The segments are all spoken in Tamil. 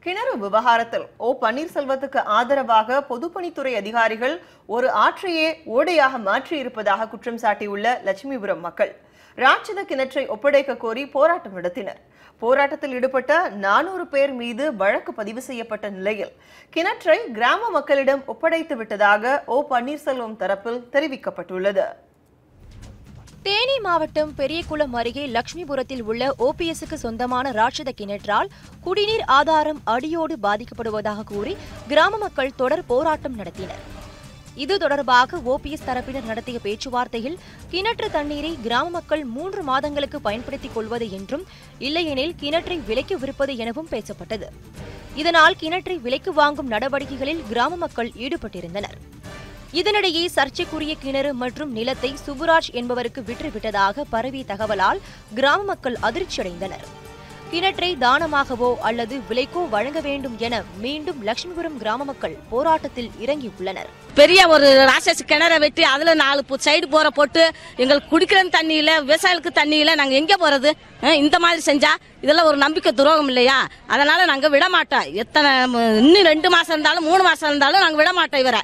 கிணறு விவகாரத்தில் ஓ பன்னீர்செல்வத்துக்கு ஆதரவாக பொதுப்பணித்துறை அதிகாரிகள் ஒரு ஆற்றையே ஓடையாக மாற்றியிருப்பதாக குற்றம் சாட்டியுள்ள லட்சுமிபுரம் மக்கள் ராட்சத கிணற்றை ஒப்படைக்க கோரி போராட்டம் நடத்தினர். போராட்டத்தில் ஈடுபட்ட 400 பேர் மீது வழக்கு பதிவு செய்யப்பட்ட நிலையில் கிணற்றை கிராம மக்களிடம் ஒப்படைத்து விட்டதாக ஓ பன்னீர்செல்வம் தரப்பில் தெரிவிக்கப்பட்டுள்ளது. தேனி மாவட்டம் பெரியகுளம் அருகே லட்சுமிபுரத்தில் உள்ள ஓபிஎஸ்க்கு சொந்தமான ராட்சத கிணற்றால் குடிநீர் ஆதாரம் அடியோடு பாதிக்கப்படுவதாக கூறி கிராம மக்கள் தொடர் போராட்டம் நடத்தினர். இது தொடர்பாக ஓபிஎஸ் தரப்பினர் நடத்திய பேச்சுவார்த்தையில் கிணற்று தண்ணீரை கிராம மக்கள் 3 மாதங்களுக்கு பயன்படுத்திக் கொள்வது என்றும் இல்லையெனில் கிணற்றை விலைக்கு விற்பது எனவும் பேசப்பட்டது. இதனால் கிணற்றை விலைக்கு வாங்கும் நடவடிக்கைகளில் கிராம மக்கள் ஈடுபட்டிருந்தனர். இதனிடையே சர்ச்சைக்குரிய கிணறு மற்றும் நிலத்தை சுப்புராஜ் என்பவருக்கு விற்றுவிட்டதாக பரவிய தகவலால் கிராம மக்கள் அதிர்ச்சியடைந்தனர். கிணற்றை தானமாகவோ அல்லது விலைக்கோ வழங்க வேண்டும் என மீண்டும் லட்சுமிபுரம் கிராம மக்கள் போராட்டத்தில் இறங்கியுள்ளனர். பெரிய ஒரு ராட்சச கிணற வெட்டி அதுல 4 சைடு போற போட்டு எங்களுக்கு குடிக்கிற தண்ணி இல்ல, விவசாயிகளுக்கு தண்ணி இல்ல, நாங்க எங்க போறது? இந்த மாதிரி செஞ்சா இதெல்லாம் ஒரு நம்பிக்கை துரோகம் இல்லையா? அதனால நாங்க விட மாட்டோம். எத்தனை இன்னும் 2 மாசம் இருந்தாலும் 3 மாசம் இருந்தாலும் நாங்க விட மாட்டோம் இவரை.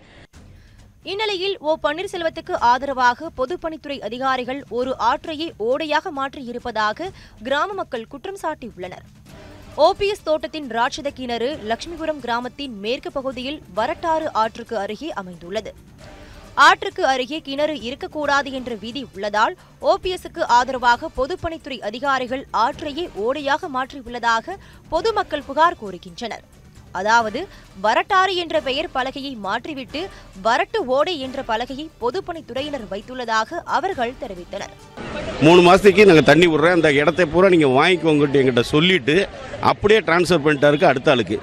இந்நிலையில் ஓ பன்னீர்செல்வத்துக்கு ஆதரவாக பொதுப்பணித்துறை அதிகாரிகள் ஒரு ஆற்றையே ஓடையாக மாற்றியிருப்பதாக கிராம மக்கள் குற்றம் சாட்டியுள்ளனர். ஓபிஎஸ் தோட்டத்தின் ராட்சத கிணறு லட்சுமிபுரம் கிராமத்தின் மேற்கு பகுதியில் வரட்டாறு ஆற்றுக்கு அருகே அமைந்துள்ளது. ஆற்றுக்கு அருகே கிணறு இருக்கக்கூடாது என்ற விதி உள்ளதால் ஓபிஎஸ்க்கு ஆதரவாக பொதுப்பணித்துறை அதிகாரிகள் ஆற்றையே ஓடையாக மாற்றியுள்ளதாக பொதுமக்கள் புகார் கூறுகின்றனர். அதாவது வரட்டாறு என்ற பெயர் பலகையை மாற்றிவிட்டு வரட்டு ஓடை என்ற பலகையை பொதுப்பணித்துறையினர் வைத்துள்ளதாக அவர்கள் தெரிவித்தனர். 3 மாசத்துக்கு நாங்கள் தண்ணி விடுறேன், அந்த இடத்தை பூரா நீங்கள் வாங்கிக்கோங்கிட்டு எங்கிட்ட சொல்லிட்டு அப்படியே டிரான்ஸ்ஃபர் பண்ணிட்டாருக்கு அடுத்த ஆளுக்கு.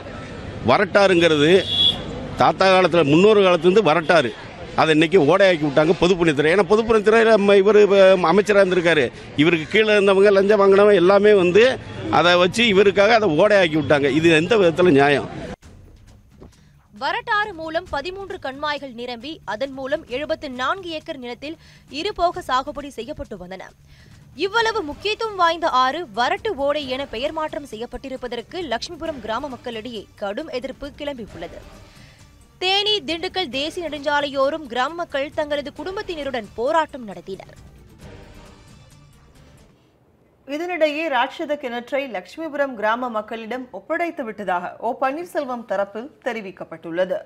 வரட்டாருங்கிறது தாத்தா காலத்தில் முன்னோரு காலத்துலேருந்து வரட்டாறு, அதை இன்னைக்கு ஓடையாக்கி விட்டாங்க பொதுப்பணித்துறை. ஏன்னா பொதுப்பணித்துறையில் இவர் அமைச்சராக இருந்திருக்காரு, இவருக்கு கீழே இருந்தவங்க லஞ்சம் வாங்கினவங்க எல்லாமே வந்து அதை வச்சு இவருக்காக அதை ஓடையாக்கி விட்டாங்க. இது எந்த விதத்தில் நியாயம்? வரட்டாறு மூலம் 13 கண்மாய்கள் நிரம்பி அதன் மூலம் 74 ஏக்கர் நிலத்தில் இருபோக சாகுபடி செய்யப்பட்டு வந்தன. இவ்வளவு முக்கியத்துவம் வாய்ந்த ஆறு வரட்டு ஓடை என பெயர் மாற்றம் செய்யப்பட்டிருப்பதற்கு லட்சுமிபுரம் கிராம மக்களிடையே கடும் எதிர்ப்பு கிளம்பியுள்ளது. தேனி திண்டுக்கல் தேசிய நெடுஞ்சாலையோரும் கிராம மக்கள் தங்களது குடும்பத்தினருடன் போராட்டம் நடத்தினர். இதனிடையே ராட்சத கிணற்றை லட்சுமிபுரம் கிராம மக்களிடம் ஒப்படைத்து விட்டதாக ஓ பன்னீர்செல்வம் தரப்பில் தெரிவிக்கப்பட்டுள்ளது.